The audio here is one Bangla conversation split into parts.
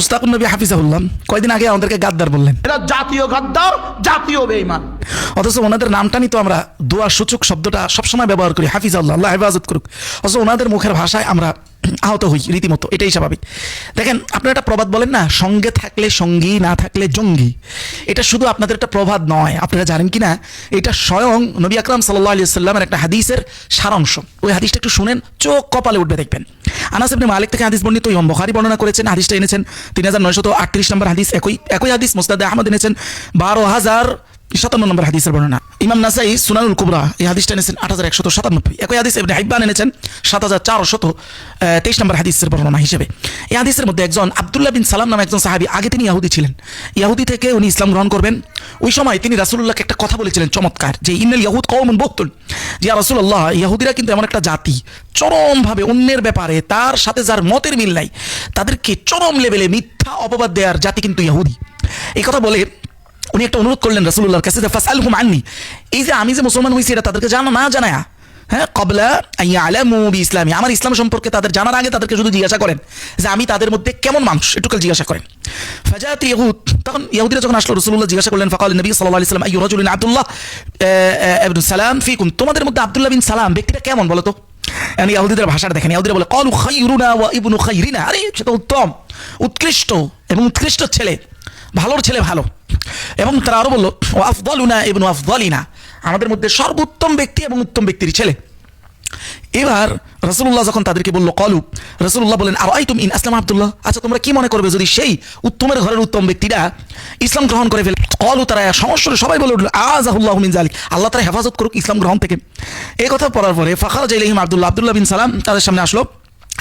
মুস্তাকুন নবী হাফিজাহুল্লাহ কয়দিন আগে আমাদেরকে গাদ্দার বললেন, এরা জাতীয় গাদ্দার, জাতীয় বেঈমান। অথচ ওনাদের নামটা নিয়ে তো আমরা দোয়া সূচক শব্দটা সবসময় ব্যবহার করি, হাফিজাহুল্লাহ, আল্লাহ হেফাজত করুক। অথচ ওনাদের মুখের ভাষায় আমরা আহত হই রীতিমতো, এটাই স্বাভাবিক। দেখেন, আপনারা একটা প্রবাদ বলেন না, সঙ্গে থাকলে সঙ্গী, না থাকলে জঙ্গি। এটা শুধু আপনাদের একটা প্রবাদ নয়, আপনারা জানেন কি না, এটা স্বয়ং নবী আকরাম সাল্লাল্লাহু আলাইহি ওয়াসাল্লামের একটা হাদিসের সারাংশ। ওই হাদিসটা একটু শুনেন, চোখ কপালে উঠবে দেখবেন। আনাস ইবনে মালিক থেকে হাদিস বর্ণিত, ইমাম বুখারী বর্ণনা করেছেন, হাদিসটা এনেছেন 3938 নম্বর হাদিস। একই হাদিস মুসনাদে আহমদ এনেছেন 12057 নম্বর হাদিসের বর্ণনা। ইমাম নাসাই সুনানুল কুবরা এই হাদিসটা এনেছেন 8197। একই হাদিস ইবনে হিব্বান এনেছেন 7423 নম্বর হাদিসের বর্ণনা হিসেবে। এই হাদিসের মধ্যে একজন আব্দুল্লাহ বিন সালাম নামে একজন সাহাবী, আগে তিনি ইহুদি ছিলেন, ইহুদি থেকে উনি ইসলাম গ্রহণ করবেন। ওই সময় তিনি রাসূলুল্লাহকে একটা কথা বলেছিলেন চমৎকার, যে ইন্নাল ইয়াহুদ কওমুন বুহতুন, যে ইয়া রাসূলুল্লাহ, ইহুদিরা কিন্তু এমন একটা জাতি, চরমভাবে অন্যের ব্যাপারে তার সাথে যার মতের মিল নাই তাদেরকে চরম লেভেলে মিথ্যা অপবাদ দেওয়ার জাতি কিন্তু ইহুদি। এই কথা বলে উনি একটা অনুরোধ করলেন রাসূলুল্লাহর কাছে, যে ফাসআলহুম আন্নি, এই যে আমি যে মুসলমান হয়েছি এটা তাদেরকে না জানায়া, হ্যাঁ, ক্বাবলা আইয়ালামু বিইসলামি, আমার ইসলাম সম্পর্কে তাদের জানার আগে তাদেরকে শুধু জিজ্ঞাসা করেন যে আমি তাদের মধ্যে কেমন মানুষ, একটুকাল জিজ্ঞাসা করেন। ফাজাত ইয়াহুদ, তখন ইহুদিরা যখন আসলো রাসূলুল্লাহ জিজ্ঞাসা করলেন, ফাকাল নবী সাল্লাল্লাহু আলাইহি ওয়াসাল্লাম, আইয়ু রাজুলিন আব্দুল্লাহ ইবনে সালাম ফিকুম, তোমাদের মধ্যে আব্দুল্লাহ বিন সালাম ব্যক্তিটা কেমন বলো তো। মানে ইহুদিদের ভাষাটা দেখেন, ইহুদিরা বলে ক্বালু খায়রুনা ওয়া ইবনু খায়রিনা, আরে সেটা উত্তম, উৎকৃষ্ট এবং উৎকৃষ্ট ছেলে, ভালোর ছেলে ভালো। এবং তারা আরো বললো ও আফদালুনা ইবনু আফদালিনা, আমাদের মধ্যে সর্বোত্তম ব্যক্তি এবং উত্তম ব্যক্তির ছেলে। এবার রাসূলুল্লাহ যখন তাদেরকে বললো, কলু, রাসূলুল্লাহ বলেন, আর আইতুম ইন আসলাম আব্দুল্লাহ, আচ্ছা তোমরা কি মনে করবে যদি সেই উত্তমের ঘরের উত্তম ব্যক্তিটা ইসলাম গ্রহণ করে ফেলে। কলু, তারা সমস্যা সবাই বলে উঠল, আযাহুল্লাহু মিন যালিক, আল্লাহ তারা হেফাজত করুক ইসলাম গ্রহণ থেকে। এই কথা পড়ার পরে ফাখারাজা ইলাইহিম আব্দুল্লাহ বিন সালাম তাদের সামনে আসলো।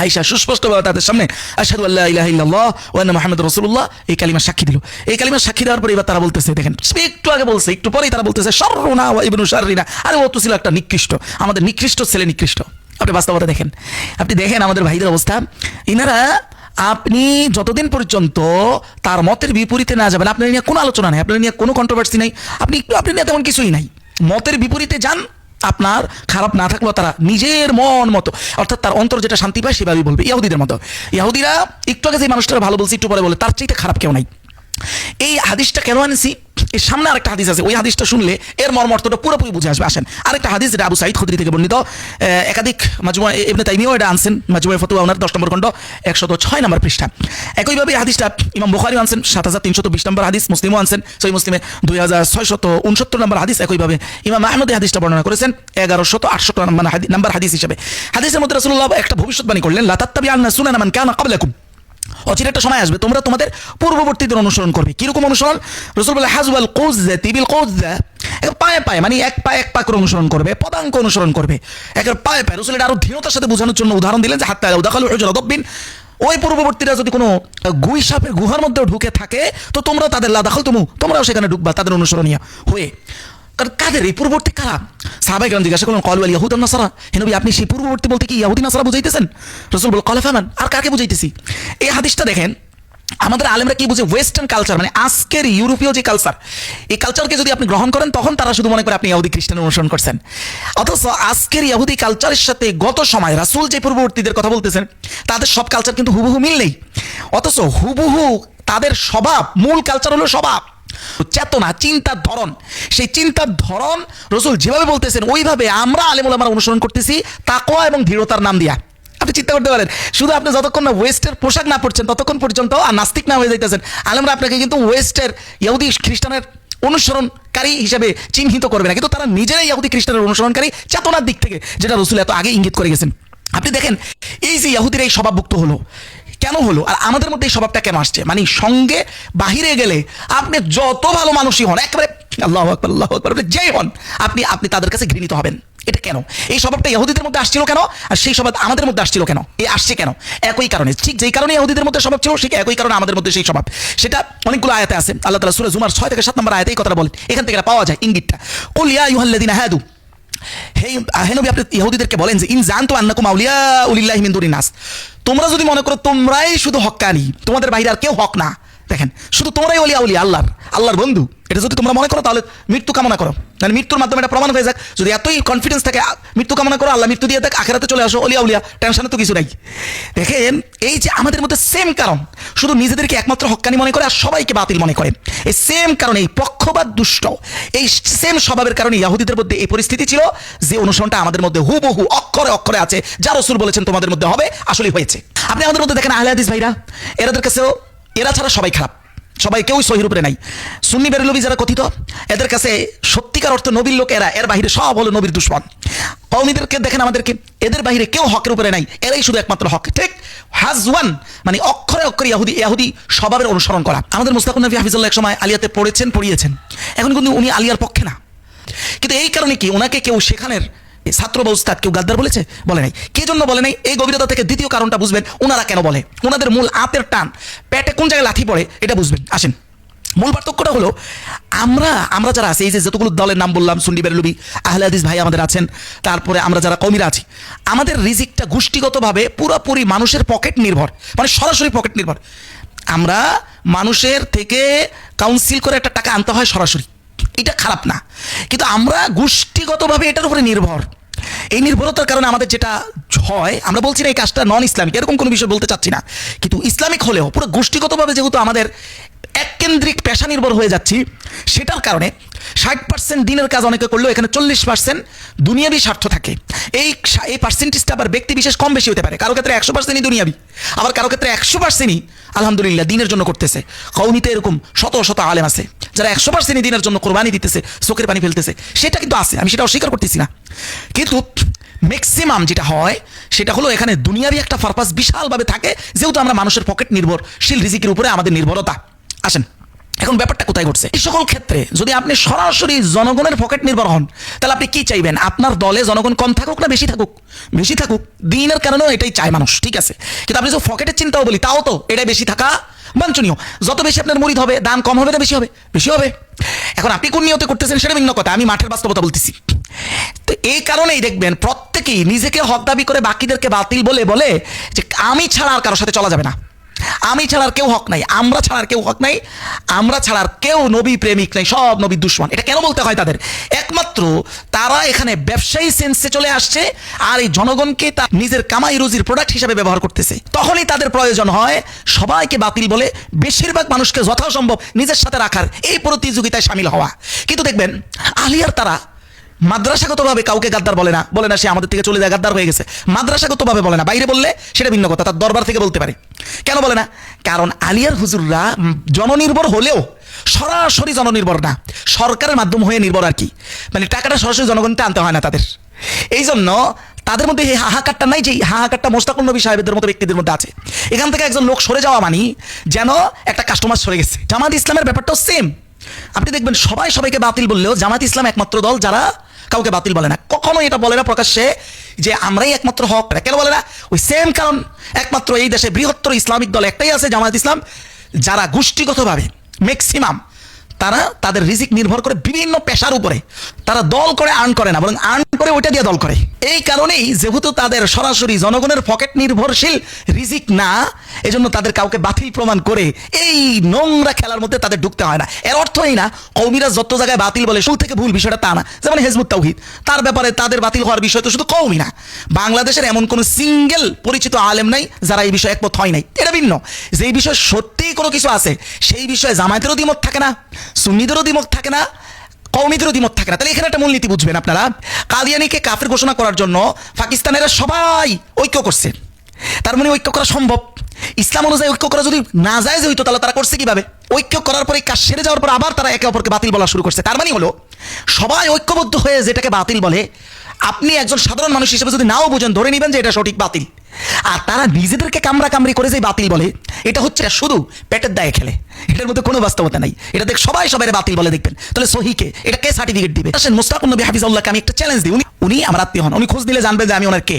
আয়েশা সুস্পষ্টভাবে তাদের সামনে আশহাদু আল্লা ইলাহা ইল্লাল্লাহ ওয়া আন্না মুহাম্মাদুর রাসূলুল্লাহ এই কালিমার সাক্ষী দিল। এই কালিমার সাক্ষী দেওয়ার পরে এবার তারা বলতেছে, দেখেন একটু আগে বলছে, একটু পরেই তারা বলতেছে শাররুনা ওয়া ইবনু শাররিনা, আরে ও তো ছিল একটা নিকৃষ্ট, আমাদের নিকৃষ্ট ছেলে নিকৃষ্ট। আপনি বাস্তবতা দেখেন, আপনি দেখেন আমাদের ভাইদের অবস্থা। ইনারা, আপনি যতদিন পর্যন্ত তার মতের বিপরীতে না যাবেন, আপনার নিয়ে কোনো আলোচনা নেই, আপনার নিয়ে কোনো কন্ট্রোভার্সি নেই, আপনি নিয়ে তেমন কিছুই নাই, মতের বিপরীতে যান, আপনার খারাপ না থাকলেও তারা নিজের মন মতো, অর্থাৎ তার অন্তর যেটা শান্তি পায় সেভাবেই বলবে। ইহুদিদের মতো, ইহুদিরা একটু আগে যে মানুষটার ভালো বলছে একটু পরে বলে তার চাইতে খারাপ কেউ নাই। এই হাদিসটা কেন আনছি, এর সামনে আরেকটা হাদিস আছে, ওই হাদিসটা শুনলে এর মর্মর্থটা পুরোপুরি বুঝে আসবে। আসেন আরেকটা হাদিস, যেটা আবু সাঈদ খুদরি থেকে বর্ণিত, একাধিক মাজমুয়া ইবনে তাইমিয়াও এটা আনছেন, মাজমুয়া ফতোয়া ওনার 10 নম্বর খণ্ড 106 নম্বর পৃষ্ঠা। একইভাবে এই হাদিসটা ইমাম বুখারী আনছেন 7320 নম্বর হাদিস, মুসলিমও আনছেন সহিহ মুসলিমে 2669 নম্বর হাদিস। একইভাবে ইমাম আহমদ এই হাদিসটা বর্ণনা করেছেন 1168 নম্বর হাদিস হিসেবে। হাদিসের মধ্যে রাসূলুল্লাহ একটা ভবিষ্যৎবাণী করলেন, লা তাত্তাবিআন্না সুনানা মান কানা ক্বাবলাকুম, অচির একটা সময় আসবে তোমরা তোমাদের পূর্ববর্তীদের অনুসরণ করবে। কিরকম অনুসরণ? রাসূল বলে হাজওয়াল কুযযাতি বিল কুযযা, পায়ে পায়ে, মানে এক পা করে অনুসরণ করবে, পদাঙ্ক অনুসরণ করবে, একের পায়ে পায়ে। রাসূল এটা আরো দৃঢ়তার সাথে বোঝানোর জন্য উদাহরণ দিলেন যে হাত্তা লাউ দাখালু হুজরা দাব্বিন, ওই পূর্ববর্তীরা যদি কোনো গুই সাপের গুহার মধ্যে ঢুকে থাকে তো তোমরা তাদের লা দাখাল তোমরাও সেখানে ঢুকবা তাদের অনুসরণীয় হয়ে। কাদের এই পূর্ববর্তী কারা? সাহাবায়ে কেরাম জিজ্ঞাসা করলেন, ক্বালু আল ইয়াহুদ ওয়ান নাসারা, হে নবী আপনি সেই পূর্ববর্তী বলতে কি ইহুদি নাসারা বুঝাইতেছেন? রাসূল বলেন, ক্বালা ফামান, আর কাকে বুঝাইতেছি? এই হাদিসটা দেখেন, আমাদের আলেমরা কি বুঝে, ওয়েস্টার্ন কালচার, মানে আজকের ইউরোপীয় যে কালচার, এই কালচারকে যদি আপনি গ্রহণ করেন তখন তারা শুধু মনে করে আপনি ইহুদি খ্রিস্টানের অনুসরণ করছেন। অথচ আজকের ইহুদি কালচারের সাথে গত সময় রাসূল যে পূর্ববর্তীদের কথা বলতেছেন তাদের সব কালচার কিন্তু হুবহু মিল নেই। অথচ হুবহু তাদের স্বভাব, মূল কালচার হলো স্বভাব, চেতনা, চিন্তার ধরন, সেই চিন্তার ধরন রাসূল যেভাবে বলতেছেন ওইভাবে আমরা আলেম ওলামারা অনুসরণ করতেছি, তাকওয়া এবং দৃঢ়তার নাম দিয়া। আপনি চিন্তা করতে পারেন, শুধু আপনি যতক্ষণ না ওয়েস্টের পোশাক না পড়ছেন ততক্ষণ পর্যন্ত আর নাস্তিক না হয়ে যাইতেছেন, আলেমরা আপনাকে কিন্তু ওয়েস্টের ইহুদি খ্রিস্টানের অনুসরণকারী হিসেবে চিহ্নিত করবে না, কিন্তু তারা নিজেরাই ইহুদি খ্রিস্টানের অনুসরণকারী চেতনার দিক থেকে, যেটা রাসূল এত আগে ইঙ্গিত করে গেছেন। আপনি দেখেন এই যে ইহুদিরা এই স্বভাবভুক্ত হলো, কেন হলো? আর আমাদের মধ্যে এই স্বভাবটা কেন আসছে? মানে সঙ্গে বাহিরে গেলে আপনি যত ভালো মানুষই হন, একেবারে আল্লাহু আকবার আল্লাহু আকবার যেই হন, আপনি তাদের কাছে ঘৃণিত হবেন। এটা কেন? এই স্বভাবটা ইহুদিদের মধ্যে আসছিল কেন, আর সেই স্বভাব আমাদের মধ্যে আসছিল কেন? এই আসছে কেন? একই কারণে, ঠিক যেই কারণে ইহুদিদের মধ্যে স্বভাব ছিল ঠিক একই কারণে আমাদের মধ্যে সেই স্বভাব। সেটা অনেকগুলো আয়াতে আছে। আল্লাহ তাআলা সূরা জুমার 6 থেকে 7 নম্বর আয়াতে এই কথাটা বলেন, এখান থেকে পাওয়া যায় ইঙ্গিতটা। কুল ইয়া আইয়ুহাল্লাযিনা হাদু, হে নবী আপনি ইহুদিদেরকে বলেন যে ইন জানতু আন্নাকুম আউলিয়াউ লিল্লাহি মিন দুনিন নাস, তোমরা যদি মনে করো তোমরাই শুধু হক্কানি, তোমাদের বাইরে আর কেউ হক না, দেখেন শুধু তোমরাই আউলিয়া আল্লাহর বন্ধু, এটা যদি তোমরা মনে করো তাহলে মৃত্যু কামনা করো। মানে মৃত্যুর মাধ্যমে এটা প্রমাণ হয়ে যাক। যদি এতই কনফিডেন্স থাকে, মৃত্যু কামনা করো, আল্লাহ মৃত্যু দিয়ে দেখ, আখেরাতে চলে আসো, অলিয়া উলিয়া, টেনশনে তো কিছু নাই। দেখেন এই যে আমাদের মধ্যে সেম কারণ, শুধু নিজেদেরকে একমাত্র হক্কানি মনে করে আর সবাইকে বাতিল মনে করে, এই সেম কারণে, এই পক্ষপাত দুষ্ট, এই সেম স্বভাবের কারণে ইহুদিদের মধ্যে এই পরিস্থিতি ছিল যে অনুসরণটা আমাদের মধ্যে হুবহু অক্ষরে অক্ষরে আছে। যা রাসূল বলেছেন তোমাদের মধ্যে হবে, আসলেই হয়েছে। আপনি আমাদের মধ্যে দেখেন আহলে হাদিস ভাইরা, এরাদের কাছেও এরা ছাড়া সবাই খারাপ, সবাই কেউই সহির উপরে নাই। সুন্নি বেরেলভী যারা কথিত, এদের কাছে সত্যিকার অর্থ নবীর লোক এরা, এর বাহিরে সব হলো নবীর দুশমন। কওমীদেরকে দেখেন আমাদেরকে, এদের বাহিরে কেউ হকের উপরে নাই, এরাই শুধু একমাত্র হক। ঠিক হাজওয়ান মানে অক্ষরে অক্ষরে ইহুদি স্বভাবের অনুসরণ করা। আমাদের মুস্তাকুন নবী হাফিজুল্লাহ এক সময় আলিয়াতে পড়িয়েছেন, এখন কিন্তু উনি আলিয়ার পক্ষে না। কিন্তু এই কারণে কি ওনাকে কেউ সেখানের ছাত্র বা উস্তাদ কেউ গাদ্দার বলেছে? বলে নাই। কে জন্য বলে নাই? এই গভীরতা থেকে দ্বিতীয় কারণটা বুঝবেন ওনারা কেন বলে, ওনাদের মূল আতের টান, পেটে কোন জায়গায় লাথি পড়ে এটা বুঝবেন। আসেন, মূল পার্থক্যটা হলো আমরা যারা আছি, এই যে যতগুলো দলের নাম বললাম, সুন্নি বেরেলভী, আহলে হাদিস ভাই আমাদের আছেন, তারপরে আমরা যারা কওমীরা আছি, আমাদের রিজিকটা গোষ্ঠীগতভাবে পুরোপুরি মানুষের পকেট নির্ভর, মানে সরাসরি পকেট নির্ভর। আমরা মানুষের থেকে কাউন্সিল করে একটা টাকা আনতে হয় সরাসরি, এটা খারাপ না, কিন্তু আমরা গোষ্ঠীগতভাবে এটার উপরে নির্ভর। এই নির্ভরতার কারণে আমাদের যেটা হয়, আমরা বলছি না এই কাজটা নন ইসলামিক, এরকম কোনো বিষয় বলতে চাচ্ছি না, কিন্তু ইসলামিক হলেও পুরো গোষ্ঠীগতভাবে যেহেতু আমাদের এককেন্দ্রিক পেশা নির্ভর হয়ে যাচ্ছি, সেটার কারণে 60% দিনের কাজ অনেকে করলেও এখানে 40% দুনিয়াবি স্বার্থ থাকে। এই পার্সেন্টেজটা আবার ব্যক্তি বিশেষ কম বেশি হতে পারে, কারো ক্ষেত্রে 100%ই দুনিয়াবি, আবার কারো ক্ষেত্রে 100%ই আলহামদুলিল্লাহ দিনের জন্য করতেছে। কওমীতে এরকম শত শত আলেম আছে যারা 100%ই দিনের জন্য কোরবানি দিতেছে, চোখের পানি ফেলতেছে, সেটা কিন্তু আছে, আমি সেটা অস্বীকার করতেছি না। কিন্তু ম্যাক্সিমাম যেটা হয় সেটা হলো এখানে দুনিয়াবি একটা পারপাস বিশালভাবে থাকে, যেহেতু আমরা মানুষের পকেট নির্ভরশীল, রিজিকের উপরে আমাদের নির্ভরতা। আসেন, এখন ব্যাপারটা কোথায় ঘটছে? এই সকল ক্ষেত্রে যদি আপনি সরাসরি জনগণের পকেট নির্ভর হন, তাহলে আপনি কি চাইবেন? আপনার দলে জনগণ কম থাকুক না বেশি থাকুক? বেশি থাকুক, দিনের কারণেও এটাই চায় মানুষ, ঠিক আছে। কিন্তু আপনি যদি পকেটের চিন্তাও বলি, তাও তো এটাই বেশি থাকা বাঞ্ছনীয়। যত বেশি আপনার মুরিদ হবে, দান কম হবে না বেশি হবে? বেশি হবে। এখন আপনি কোন নিয়তে করতেছেন সেটা ভিন্ন কথা, আমি মাঠের বাস্তবতা বলতেছি। তো এই কারণেই দেখবেন প্রত্যেকেই নিজেকে হক দাবি করে বাকিদেরকে বাতিল বলে বলে যে আমি ছাড়া আর কারোর সাথে চলা যাবে না, আমি ছাড়ার কেউ হক নাই, আমরা ছাড়ার কেউ হক নাই, আমরা ছাড়ার কেউ নবী প্রেমিক নাই, সব নবীর দুশমন। এটা কেন বলতে হয় তাদের? একমাত্র তারা এখানে ব্যবসায়ী সেন্সে চলে আসছে, আর এই জনগণকে তার নিজের কামাই রুজির প্রোডাক্ট হিসেবে ব্যবহার করতেছে। তখনই তাদের প্রয়োজন হয় সবাইকে বাতিল বলে বেশিরভাগ মানুষকে যথাসম্ভব নিজের সাথে রাখার এই প্রতিযোগিতায় সামিল হওয়া। কিন্তু দেখবেন আলিয়ার তারা মাদ্রাসাগতভাবে কাউকে গাদ্দার বলে না সে আমাদের থেকে চলে যায়, গাদ্দার হয়ে গেছে। মাদ্রাসাগতভাবে বলে না, বাইরে বললে সেটা ভিন্ন কথা, তার দরবার থেকে বলতে পারে। কেন বলে না? কারণ আলিয়ার হুজুররা জননির্ভর হলেও সরাসরি জননির্ভর না, সরকারের মাধ্যম হয়ে নির্ভর আর কি, মানে টাকাটা সরাসরি জনগণকে আনতে হয় না তাদের। এই জন্য তাদের মধ্যে এই হাহাকারটা নাই, যে হাহাকারটা মোস্তাকুন নবী সাহেবদের মতো ব্যক্তিদের মধ্যে আছে। এখান থেকে একজন লোক সরে যাওয়া মানে যেন একটা কাস্টমার সরে গেছে। জামাত ইসলামের ব্যাপারটাও সেম। আপনি দেখবেন সবাইকে বাতিল বললেও জামাত ইসলাম একমাত্র দল যারা কাউকে বাতিল বলে না, কখনো এটা বলে না প্রকাশ্যে যে আমরাই একমাত্র হক। কেন বলে না? ওই সেম কারণ, একমাত্র এই দেশে বৃহত্তর ইসলামিক দল একটাই আছে, জামাত ইসলাম, যারা গোষ্ঠীগতভাবে ম্যাক্সিমাম তারা তাদের রিজিক নির্ভর করে বিভিন্ন পেশার উপরে, তারা দল করে আর্ন করে না, বরং আর্ন করে ওইটা দিয়ে দল করে। এই কারণেই যেহেতু তাদের সরাসরি জনগণের পকেট নির্ভরশীল রিজিক না, এজন্য তাদের কাউকে বাতিল প্রমাণ করে এই নোংরা খেলার মধ্যে তাদের ঢুকতে হয় না। এর অর্থ এই না কওমীরা যত জায়গায় বাতিল বলে শুরু থেকে ভুল, বিষয়টা তা না। যেমন হিজবুত তাওহীদ, তার ব্যাপারে তাদের বাতিল হওয়ার বিষয় তো শুধু কওমী না, বাংলাদেশের এমন কোনো সিঙ্গেল পরিচিত আলেম নাই যারা এই বিষয়ে একমত হয় নাই। এটা ভিন্ন। যেই বিষয়ে সত্যিই কোনো কিছু আছে সেই বিষয়ে জামায়াতেরও দ্বিমত থাকে না, সুন্নিদেরও দ্বিমত থাকে না, কওমীদেরও দ্বিমত থাকে না। তাহলে এখানে একটা মূলনীতি বুঝবেন আপনারা, কাদিয়ানীকে কাফের ঘোষণা করার জন্য পাকিস্তানেরা সবাই ঐক্য করছে, তার মানে ঐক্য করা সম্ভব। ইসলাম অনুযায়ী ঐক্য করা যদি না যায় যে হইতো, তাহলে তারা করছে কিভাবে? ঐক্য করার পরে কাজ সেরে যাওয়ার পর আবার তারা একে অপরকে বাতিল বলা শুরু করছে। তার মানে হলো সবাই ঐক্যবদ্ধ হয়ে যেটাকে বাতিল বলে, আপনি একজন সাধারণ মানুষ হিসেবে যদি নাও বুঝেন, ধরে নেবেন যে এটা সঠিক বাতিল। আর তারা নিজেদেরকে কামড়ি করে যে বাতিল বলে, এটা হচ্ছে শুধু পেটের দায়ে খেলে, এটার মধ্যে কোনো বাস্তবতা নাই। এটা দেখ সবাই বাতিল বলে দেখবেন, তাহলে সহিকে এটা কে সার্টিফিকেট দিবে? আসেন, মুস্তাকুন নবী হাফিজাহুল্লাহকে আমি একটা চ্যালেঞ্জ দিই। উনি আমার আত্মীয় হন, উনি খোঁজ দিলে জানবে যে আমি ওনার কে।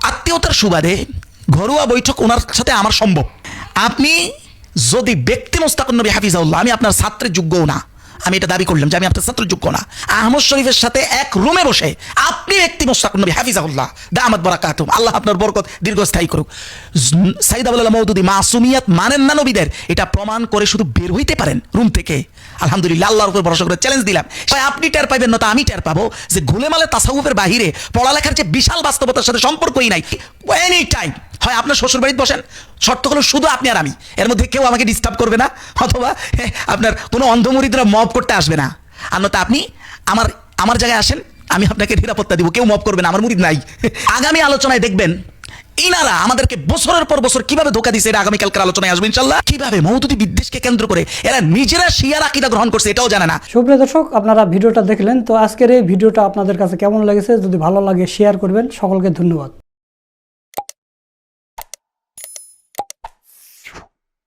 আত্মীয়তার সুবাদে ঘরোয়া বৈঠক ওনার সাথে আমার সম্ভব। আপনি যদি ব্যক্তি মুস্তাকুন নবী হাফিজাহুল্লাহ, আমি আপনার ছাত্রের যোগ্যও না, আমি এটা দাবি করলাম যে আমি আপনার ছাত্র যোগ্য না। আহমদ শরীফের সাথে এক রুমে বসে আপনি ব্যক্তি মোশতাক নবী হাফিজাহুল্লাহ দামাত বারাকাতুহু, আল্লাহ আপনার বরকত দীর্ঘস্থায়ী করুক, সাইদ আবুল্লাহ মওদুদী মাসুমিয়াত মানেন না নবীদের, এটা প্রমাণ করে শুধু বের হইতে পারেন রুম থেকে। আলহামদুলিল্লাহ, আল্লাহর উপর ভরসা করে চ্যালেঞ্জ দিলাম। আপনি টের পাইবেন না, তা আমি টের পাবো যে গোলেমালে তাসাউফের বাহিরে পড়ালেখার যে বিশাল বাস্তবতার সাথে সম্পর্কই নাই। এনি টাইম হয় আপনার শ্বশুর বাড়িতে বসেন, শর্ত হলো শুধু আপনি আর আমি, এর মধ্যে কেউ আমাকে ডিস্টার্ব করবে না, অথবা আপনার কোনো অন্ধমরিদরা মব করতে আসবে না। অন্যথা আপনি আমার জায়গায় আসেন, আমি আপনাকে নিরাপত্তা দিব, কেউ মব করবে না, আমার মুরিদ নাই। আগামী আলোচনায় দেখবেন ইনারা আমাদেরকে বছরের পর বছর কিভাবে ধোকা দিচ্ছে, এটা আগামীকালকার আলোচনায় আসবে ইনশাল্লাহ। কিভাবে মওদুদী বিদ্বেষকে কেন্দ্র করে এরা নিজেরা শিয়ার আকীদা গ্রহণ করছে এটাও জানে না। সুপ্রিয় দর্শক, আপনারা ভিডিওটা দেখলেন, তো আজকের এই ভিডিওটা আপনাদের কাছে কেমন লেগেছে, যদি ভালো লাগে শেয়ার করবেন। সকলকে ধন্যবাদ।